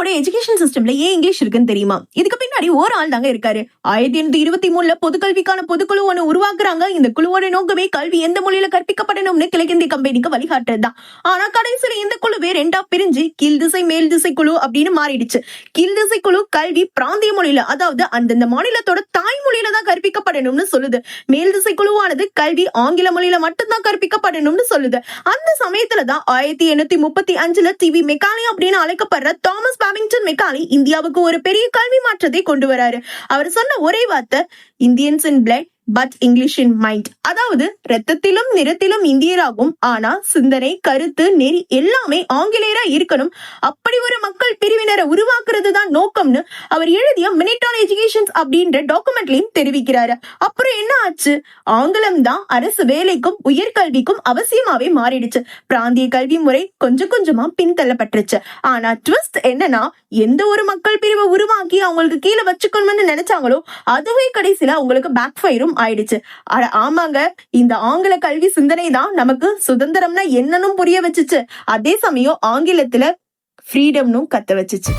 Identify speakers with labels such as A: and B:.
A: இந்தியாவோட எஜுகேஷன் சிஸ்டம்ல ஏன் இங்கிலீஷ் இருக்குன்னு தெரியுமா? இதுக்கு பின்னாடி ஒரு ஆள் தாங்க இருக்காரு. 1823 பொதுக்கல்விக்கான பொதுக்குழு ஒண்ணு உருவாக்குறாங்க. இந்த குழுவோட நோக்கமே கல்வி எந்த மொழியில கற்பிக்கப்படணும்னு கிழக்கிந்திய கம்பெனிக்கு வழிகாட்டுறதுதான். ஆனா கடைசியில இந்த குழுவே ரெண்டா பிரிஞ்சு கீழ் திசை மேல் திசை குழு அப்படின்னு மாறிடுச்சு. கீழ் திசை குழு கல்வி பிராந்திய மொழியில, அதாவது அந்தந்த மாநிலத்தோட தாய்மொழியில தான் கற்பிக்கப்படணும்னு சொல்லுது. மேல் திசை குழுவானது கல்வி ஆங்கில மொழியில மட்டும்தான் கற்பிக்கப்படணும்னு சொல்லுது. அந்த சமயத்துலதான் 1835 டிவி மெக்காலி அப்படின்னு அழைக்கப்படுற தாமஸ் பாபிங்டன் மெக்காலி இந்தியாவுக்கு ஒரு பெரிய கல்வி மாற்றத்தை கொண்டு வராரு. அவர் சொன்ன ஒரே வார்த்தை, Indians in blood but English in mind. அதாவது ரத்தத்திலும் நிறத்திலும் இந்தியராகும், ஆனா சிந்தனை, கருத்து, நெறி எல்லாமே ஆங்கிலேயரா இருக்கணும். அப்படி ஒரு மக்கள் பிரிவினரை உருவாக்குறது தான் நோக்கம்னு அவர் எழுதிய மினிட் ஆன் எஜுகேஷன் அப்படின்ற டாக்குமெண்ட்லயும் தெரிவிக்கிறாரு. அப்புறம் என்ன ஆச்சு? ஆங்கிலம் தான் அரசு வேலைக்கும் உயர்கல்விக்கும் அவசியமாவே மாறிடுச்சு. பிராந்திய கல்வி முறை கொஞ்சம் கொஞ்சமா பின்தள்ளப்பட்டுருச்சு. ஆனா ட்விஸ்ட் என்னன்னா, எந்த ஒரு மக்கள் பிரிவை உருவாக்கி அவங்களுக்கு கீழே வச்சுக்கணும்னு நினைச்சாங்களோ அதுவே கடைசியில அவங்களுக்கு பேக் ஃபயரும் ஆயிடுச்சு. ஆமாங்க, இந்த ஆங்கில கல்வி சிந்தனை தான் நமக்கு சுதந்திரம்னா என்னன்னு புரிய வச்சுச்சு. அதே சமயம் ஆங்கிலத்துல ஃப்ரீடம்னு கத்த வச்சுச்சு.